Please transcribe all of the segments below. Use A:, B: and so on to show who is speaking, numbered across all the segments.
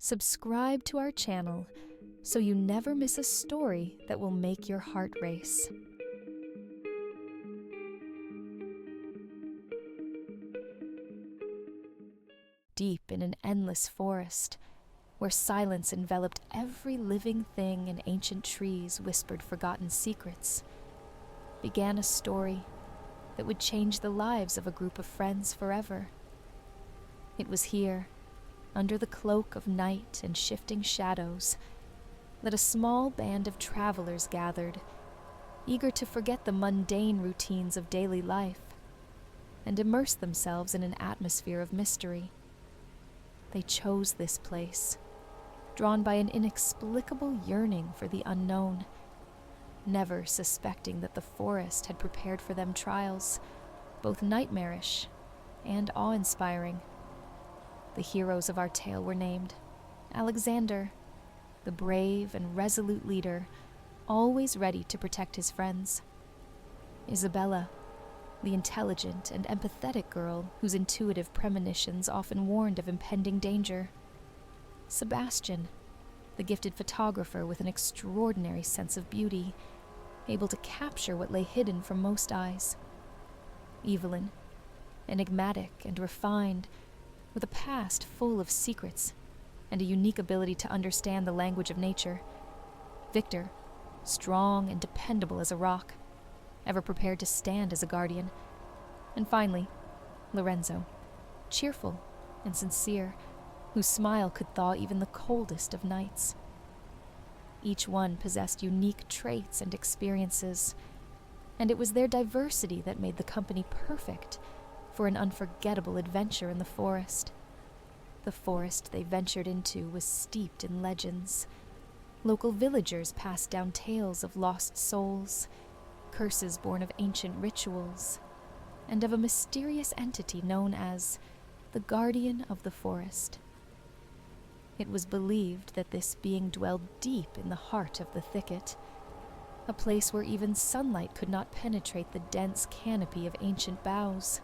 A: subscribe to our channel so you never miss a story that will make your heart race. Deep in an endless forest, where silence enveloped every living thing and ancient trees whispered forgotten secrets, began a story that would change the lives of a group of friends forever. It was here, under the cloak of night and shifting shadows, that a small band of travelers gathered, eager to forget the mundane routines of daily life and immerse themselves in an atmosphere of mystery. They chose this place, drawn by an inexplicable yearning for the unknown, never suspecting that the forest had prepared for them trials, both nightmarish and awe-inspiring. The heroes of our tale were named Alexander, the brave and resolute leader, always ready to protect his friends; Isabella, the intelligent and empathetic girl whose intuitive premonitions often warned of impending danger; Sebastian, the gifted photographer with an extraordinary sense of beauty, able to capture what lay hidden from most eyes; Evelyn, enigmatic and refined, with a past full of secrets and a unique ability to understand the language of nature; Victor, strong and dependable as a rock, ever prepared to stand as a guardian; and finally, Lorenzo, cheerful and sincere, whose smile could thaw even the coldest of nights. Each one possessed unique traits and experiences, and it was their diversity that made the company perfect for an unforgettable adventure in the forest. The forest they ventured into was steeped in legends. Local villagers passed down tales of lost souls, curses born of ancient rituals, and of a mysterious entity known as the Guardian of the Forest. It was believed that this being dwelled deep in the heart of the thicket, a place where even sunlight could not penetrate the dense canopy of ancient boughs.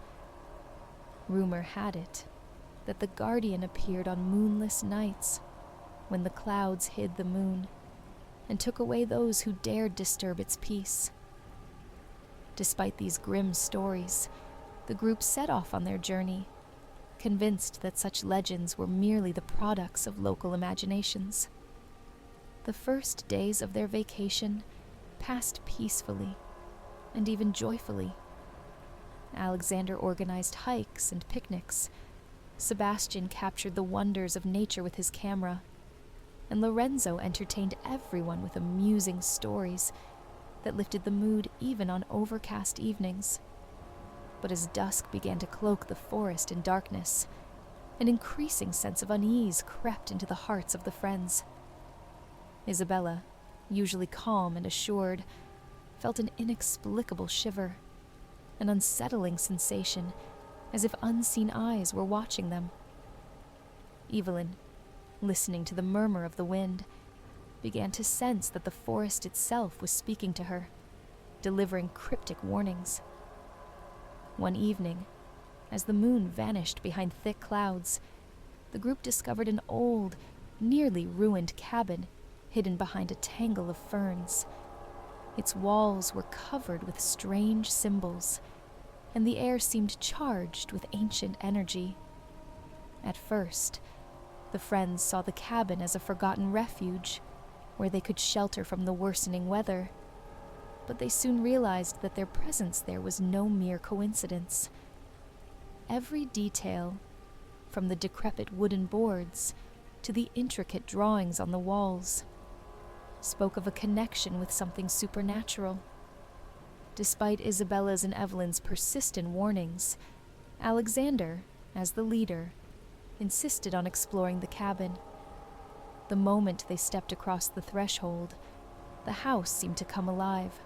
A: Rumor had it that the Guardian appeared on moonless nights, when the clouds hid the moon and took away those who dared disturb its peace. Despite these grim stories, the group set off on their journey, convinced that such legends were merely the products of local imaginations. The first days of their vacation passed peacefully and even joyfully. Alexander organized hikes and picnics, Sebastian captured the wonders of nature with his camera, and Lorenzo entertained everyone with amusing stories that lifted the mood even on overcast evenings. But as dusk began to cloak the forest in darkness, an increasing sense of unease crept into the hearts of the friends. Isabella, usually calm and assured, felt an inexplicable shiver, an unsettling sensation, as if unseen eyes were watching them. Evelyn, listening to the murmur of the wind, began to sense that the forest itself was speaking to her, delivering cryptic warnings. One evening, as the moon vanished behind thick clouds, the group discovered an old, nearly ruined cabin hidden behind a tangle of ferns. Its walls were covered with strange symbols, and the air seemed charged with ancient energy. At first, the friends saw the cabin as a forgotten refuge, where they could shelter from the worsening weather, but they soon realized that their presence there was no mere coincidence. Every detail, from the decrepit wooden boards to the intricate drawings on the walls, spoke of a connection with something supernatural. Despite Isabella's and Evelyn's persistent warnings, Alexander, as the leader, insisted on exploring the cabin. The moment they stepped across the threshold, the house seemed to come alive.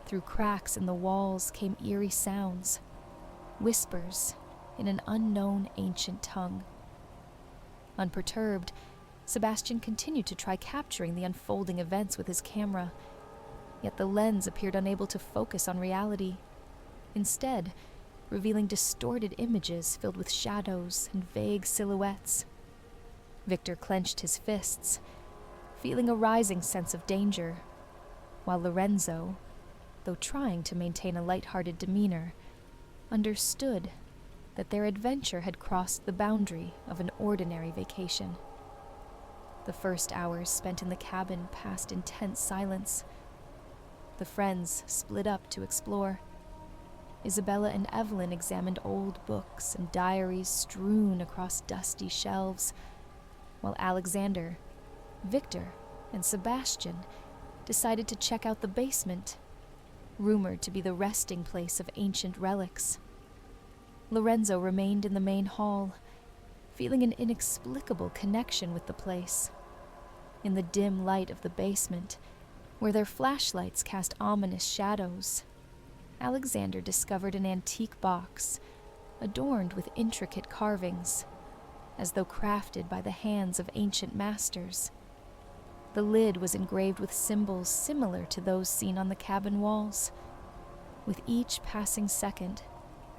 A: Through cracks in the walls came eerie sounds, whispers in an unknown ancient tongue. Unperturbed, Sebastian continued to try capturing the unfolding events with his camera, yet the lens appeared unable to focus on reality, instead revealing distorted images filled with shadows and vague silhouettes. Victor clenched his fists, feeling a rising sense of danger, while Lorenzo, though trying to maintain a light-hearted demeanor, understood that their adventure had crossed the boundary of an ordinary vacation. The first hours spent in the cabin passed in tense silence. The friends split up to explore. Isabella and Evelyn examined old books and diaries strewn across dusty shelves, while Alexander, Victor, and Sebastian decided to check out the basement, rumored to be the resting place of ancient relics. Lorenzo remained in the main hall, feeling an inexplicable connection with the place. In the dim light of the basement, where their flashlights cast ominous shadows, Alexander discovered an antique box adorned with intricate carvings, as though crafted by the hands of ancient masters. The lid was engraved with symbols similar to those seen on the cabin walls. With each passing second,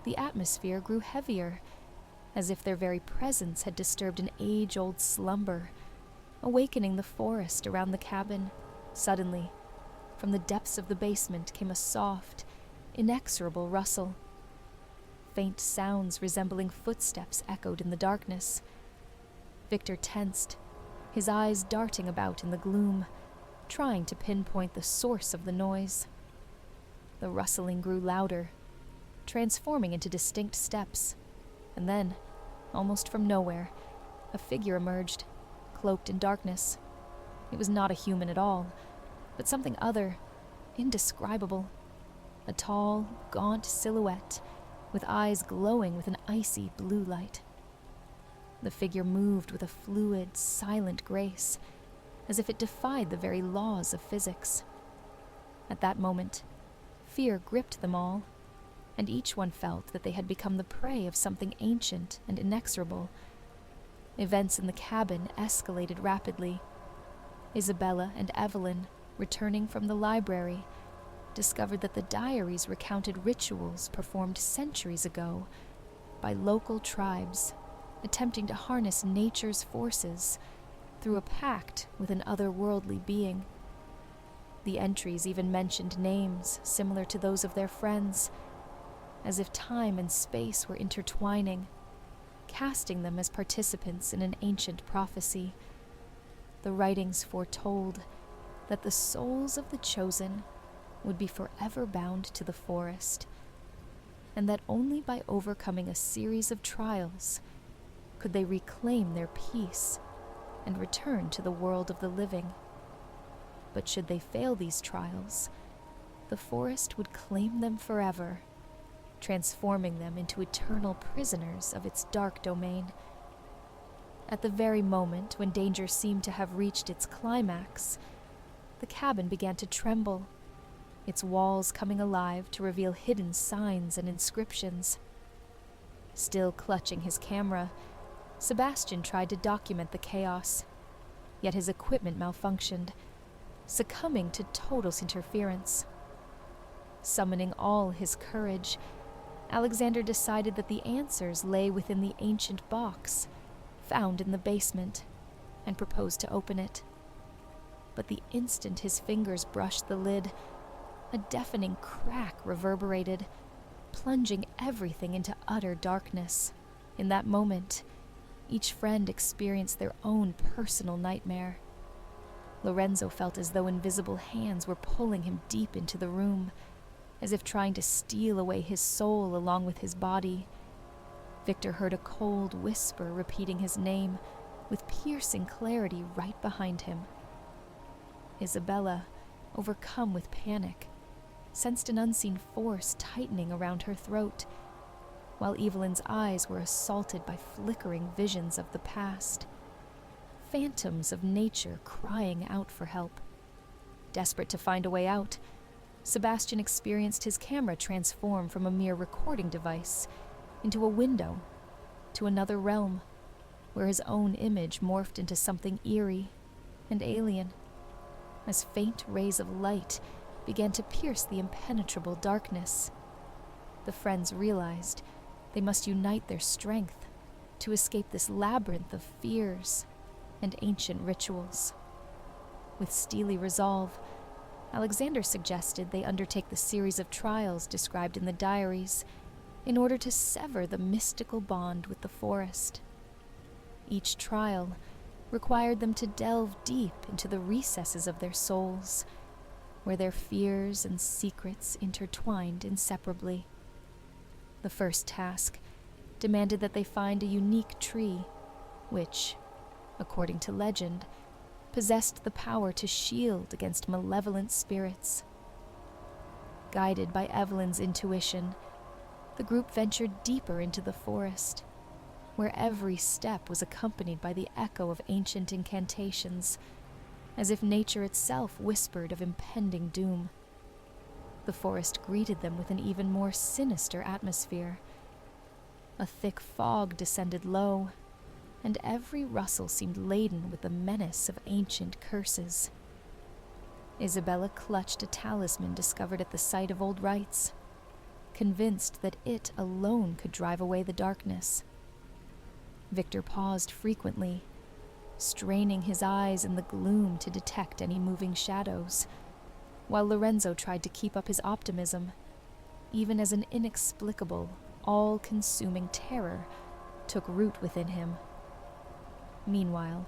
A: the atmosphere grew heavier, as if their very presence had disturbed an age-old slumber, awakening the forest around the cabin. Suddenly, from the depths of the basement came a soft, inexorable rustle. Faint sounds resembling footsteps echoed in the darkness. Victor tensed, his eyes darting about in the gloom, trying to pinpoint the source of the noise. The rustling grew louder, transforming into distinct steps, and then, almost from nowhere, a figure emerged, cloaked in darkness. It was not a human at all, but something other, indescribable. A tall, gaunt silhouette, with eyes glowing with an icy blue light. The figure moved with a fluid, silent grace, as if it defied the very laws of physics. At that moment, fear gripped them all, and each one felt that they had become the prey of something ancient and inexorable. Events in the cabin escalated rapidly. Isabella and Evelyn, returning from the library, discovered that the diaries recounted rituals performed centuries ago by local tribes attempting to harness nature's forces through a pact with an otherworldly being. The entries even mentioned names similar to those of their friends, as if time and space were intertwining, casting them as participants in an ancient prophecy. The writings foretold that the souls of the chosen would be forever bound to the forest, and that only by overcoming a series of trials could they reclaim their peace and return to the world of the living. But should they fail these trials, the forest would claim them forever, transforming them into eternal prisoners of its dark domain. At the very moment when danger seemed to have reached its climax, the cabin began to tremble, its walls coming alive to reveal hidden signs and inscriptions. Still clutching his camera, Sebastian tried to document the chaos, yet his equipment malfunctioned, succumbing to total interference. Summoning all his courage, Alexander decided that the answers lay within the ancient box found in the basement, and proposed to open it. But the instant his fingers brushed the lid, a deafening crack reverberated, plunging everything into utter darkness. In that moment, each friend experienced their own personal nightmare. Lorenzo felt as though invisible hands were pulling him deep into the room, as if trying to steal away his soul along with his body. Victor heard a cold whisper repeating his name with piercing clarity right behind him. Isabella, overcome with panic, sensed an unseen force tightening around her throat, while Evelyn's eyes were assaulted by flickering visions of the past, phantoms of nature crying out for help. Desperate to find a way out, Sebastian experienced his camera transform from a mere recording device into a window to another realm, where his own image morphed into something eerie and alien, as faint rays of light began to pierce the impenetrable darkness. The friends realized they must unite their strength to escape this labyrinth of fears and ancient rituals. With steely resolve, Alexander suggested they undertake the series of trials described in the diaries in order to sever the mystical bond with the forest. Each trial required them to delve deep into the recesses of their souls, where their fears and secrets intertwined inseparably. The first task demanded that they find a unique tree, which, according to legend, possessed the power to shield against malevolent spirits. Guided by Evelyn's intuition, the group ventured deeper into the forest, where every step was accompanied by the echo of ancient incantations, as if nature itself whispered of impending doom. The forest greeted them with an even more sinister atmosphere. A thick fog descended low, and every rustle seemed laden with the menace of ancient curses. Isabella clutched a talisman discovered at the site of old rites, convinced that it alone could drive away the darkness. Victor paused frequently, straining his eyes in the gloom to detect any moving shadows, while Lorenzo tried to keep up his optimism, even as an inexplicable, all-consuming terror took root within him. Meanwhile,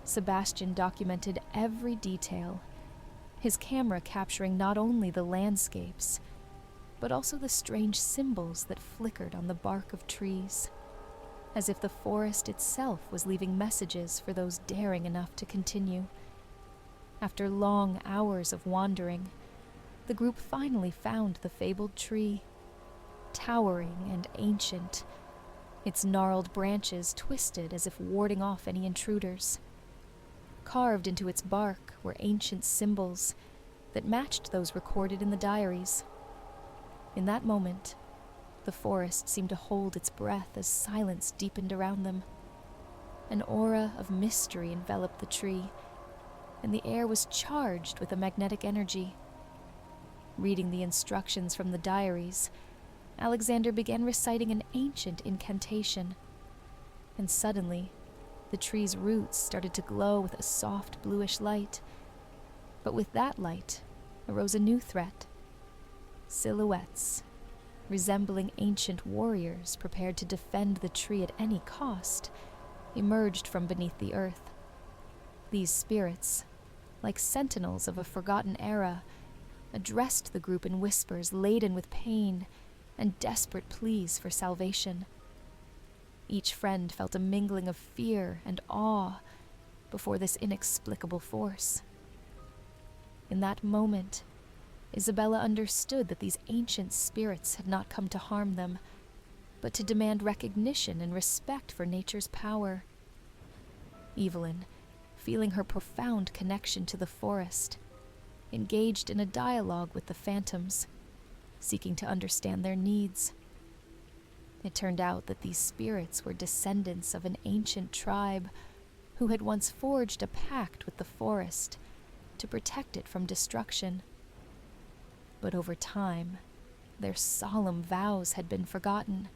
A: Sebastian documented every detail, his camera capturing not only the landscapes, but also the strange symbols that flickered on the bark of trees, as if the forest itself was leaving messages for those daring enough to continue. After long hours of wandering, the group finally found the fabled tree, towering and ancient, its gnarled branches twisted as if warding off any intruders. Carved into its bark were ancient symbols that matched those recorded in the diaries. In that moment, the forest seemed to hold its breath as silence deepened around them. An aura of mystery enveloped the tree, and the air was charged with a magnetic energy. Reading the instructions from the diaries, Alexander began reciting an ancient incantation, and suddenly, the tree's roots started to glow with a soft bluish light. But with that light arose a new threat. Silhouettes, resembling ancient warriors prepared to defend the tree at any cost, emerged from beneath the earth. These spirits, like sentinels of a forgotten era, addressed the group in whispers laden with pain and desperate pleas for salvation. Each friend felt a mingling of fear and awe before this inexplicable force. In that moment, Isabella understood that these ancient spirits had not come to harm them, but to demand recognition and respect for nature's power. Evelyn, feeling her profound connection to the forest, engaged in a dialogue with the phantoms, seeking to understand their needs. It turned out that these spirits were descendants of an ancient tribe who had once forged a pact with the forest to protect it from destruction. But over time, their solemn vows had been forgotten,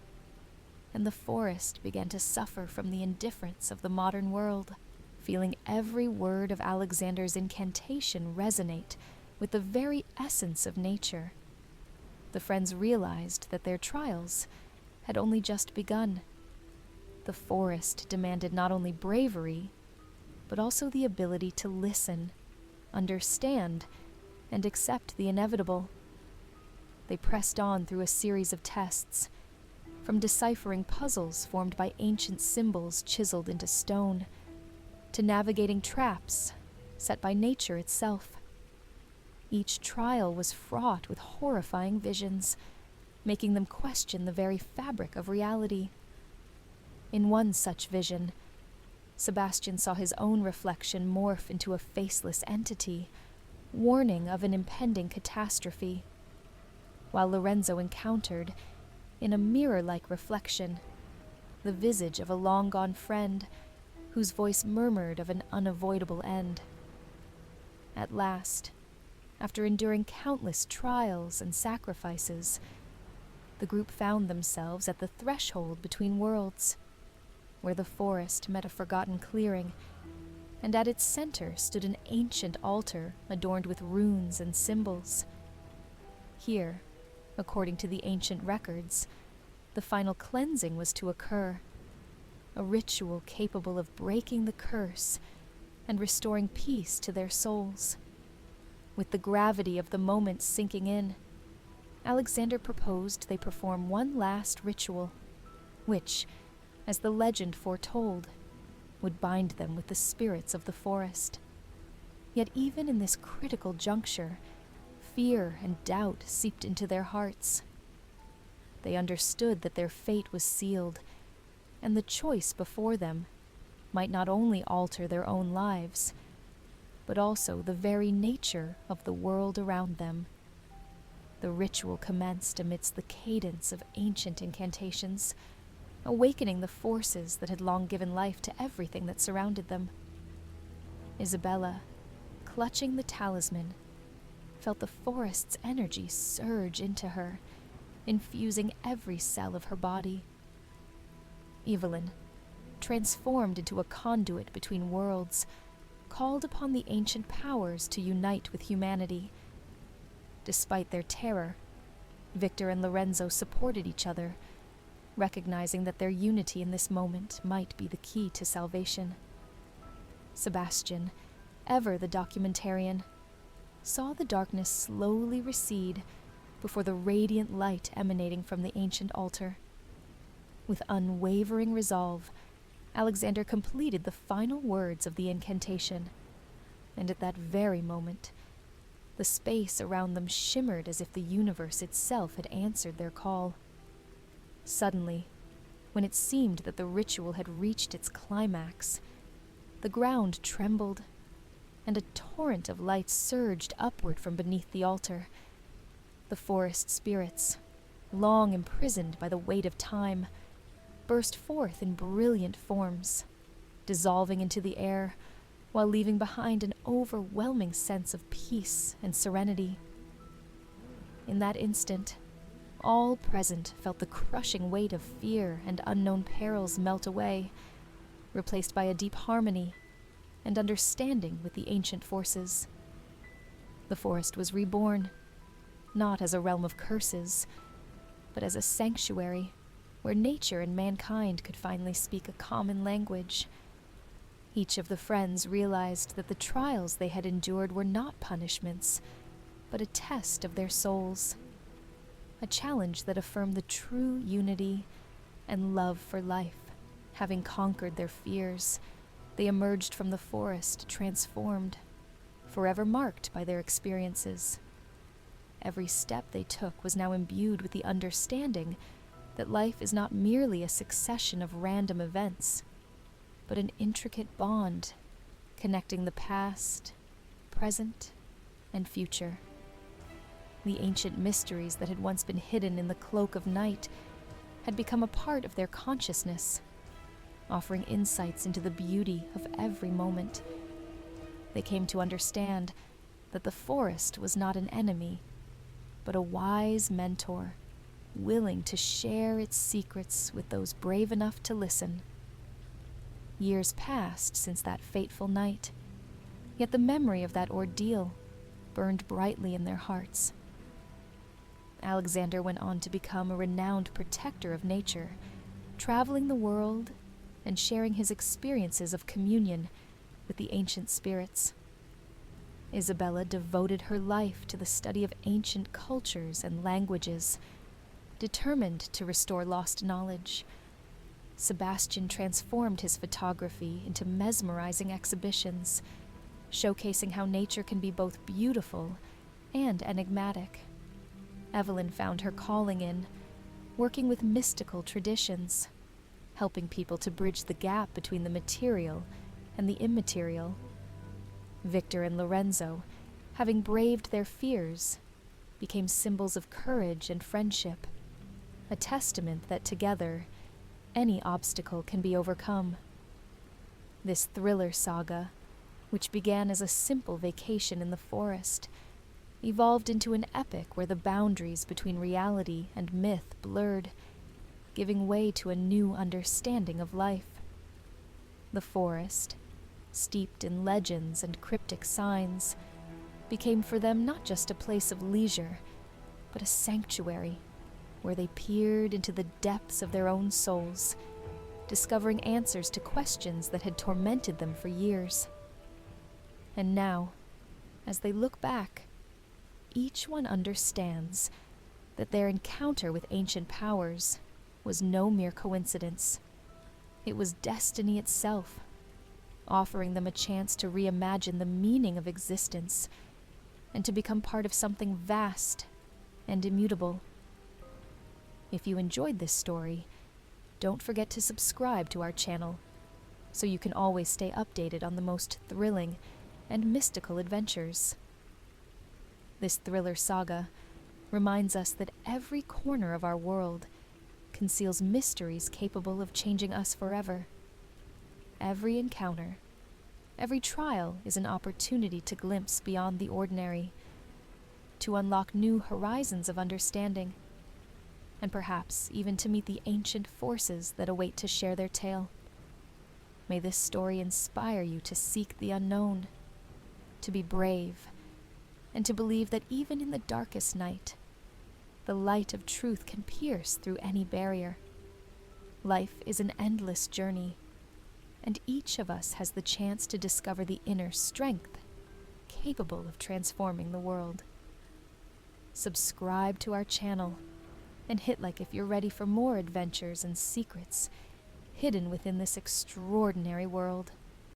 A: and the forest began to suffer from the indifference of the modern world. Feeling every word of Alexander's incantation resonate with the very essence of nature, the friends realized that their trials had only just begun. The forest demanded not only bravery, but also the ability to listen, understand, and accept the inevitable. They pressed on through a series of tests, from deciphering puzzles formed by ancient symbols chiseled into stone, to navigating traps set by nature itself. Each trial was fraught with horrifying visions, making them question the very fabric of reality. In one such vision, Sebastian saw his own reflection morph into a faceless entity, warning of an impending catastrophe, while Lorenzo encountered, in a mirror-like reflection, the visage of a long-gone friend whose voice murmured of an unavoidable end. At last, after enduring countless trials and sacrifices, the group found themselves at the threshold between worlds, where the forest met a forgotten clearing and at its center stood an ancient altar adorned with runes and symbols. Here, according to the ancient records, the final cleansing was to occur, a ritual capable of breaking the curse and restoring peace to their souls. With the gravity of the moment sinking in, Alexander proposed they perform one last ritual, which, as the legend foretold, would bind them with the spirits of the forest. Yet even in this critical juncture, fear and doubt seeped into their hearts. They understood that their fate was sealed, and the choice before them might not only alter their own lives, but also the very nature of the world around them. The ritual commenced amidst the cadence of ancient incantations, awakening the forces that had long given life to everything that surrounded them. Isabella, clutching the talisman, felt the forest's energy surge into her, infusing every cell of her body. Evelyn, transformed into a conduit between worlds, called upon the ancient powers to unite with humanity. Despite their terror, Victor and Lorenzo supported each other, recognizing that their unity in this moment might be the key to salvation. Sebastian, ever the documentarian, saw the darkness slowly recede before the radiant light emanating from the ancient altar. With unwavering resolve, Alexander completed the final words of the incantation, and at that very moment, the space around them shimmered as if the universe itself had answered their call. Suddenly, when it seemed that the ritual had reached its climax, the ground trembled, and a torrent of light surged upward from beneath the altar. The forest spirits, long imprisoned by the weight of time, burst forth in brilliant forms, dissolving into the air while leaving behind an overwhelming sense of peace and serenity. In that instant, all present felt the crushing weight of fear and unknown perils melt away, replaced by a deep harmony and understanding with the ancient forces. The forest was reborn, not as a realm of curses, but as a sanctuary where nature and mankind could finally speak a common language. Each of the friends realized that the trials they had endured were not punishments, but a test of their souls, a challenge that affirmed the true unity and love for life. Having conquered their fears, they emerged from the forest transformed, forever marked by their experiences. Every step they took was now imbued with the understanding that life is not merely a succession of random events, but an intricate bond connecting the past, present, and future. The ancient mysteries that had once been hidden in the cloak of night had become a part of their consciousness, offering insights into the beauty of every moment. They came to understand that the forest was not an enemy, but a wise mentor, willing to share its secrets with those brave enough to listen. Years passed since that fateful night, yet the memory of that ordeal burned brightly in their hearts. Alexander went on to become a renowned protector of nature, traveling the world and sharing his experiences of communion with the ancient spirits. Isabella devoted her life to the study of ancient cultures and languages, determined to restore lost knowledge. Sebastian transformed his photography into mesmerizing exhibitions, showcasing how nature can be both beautiful and enigmatic. Evelyn found her calling in working with mystical traditions, helping people to bridge the gap between the material and the immaterial. Victor and Lorenzo, having braved their fears, became symbols of courage and friendship, a testament that together, any obstacle can be overcome. This thriller saga, which began as a simple vacation in the forest, evolved into an epic where the boundaries between reality and myth blurred, giving way to a new understanding of life. The forest, steeped in legends and cryptic signs, became for them not just a place of leisure, but a sanctuary where they peered into the depths of their own souls, discovering answers to questions that had tormented them for years. And now, as they look back, each one understands that their encounter with ancient powers was no mere coincidence. It was destiny itself, offering them a chance to reimagine the meaning of existence and to become part of something vast and immutable. If you enjoyed this story, don't forget to subscribe to our channel so you can always stay updated on the most thrilling and mystical adventures. This thriller saga reminds us that every corner of our world conceals mysteries capable of changing us forever. Every encounter, every trial is an opportunity to glimpse beyond the ordinary, to unlock new horizons of understanding, and perhaps even to meet the ancient forces that await to share their tale. May this story inspire you to seek the unknown, to be brave, and to believe that even in the darkest night, the light of truth can pierce through any barrier. Life is an endless journey, and each of us has the chance to discover the inner strength capable of transforming the world. Subscribe to our channel and hit like if you're ready for more adventures and secrets hidden within this extraordinary world.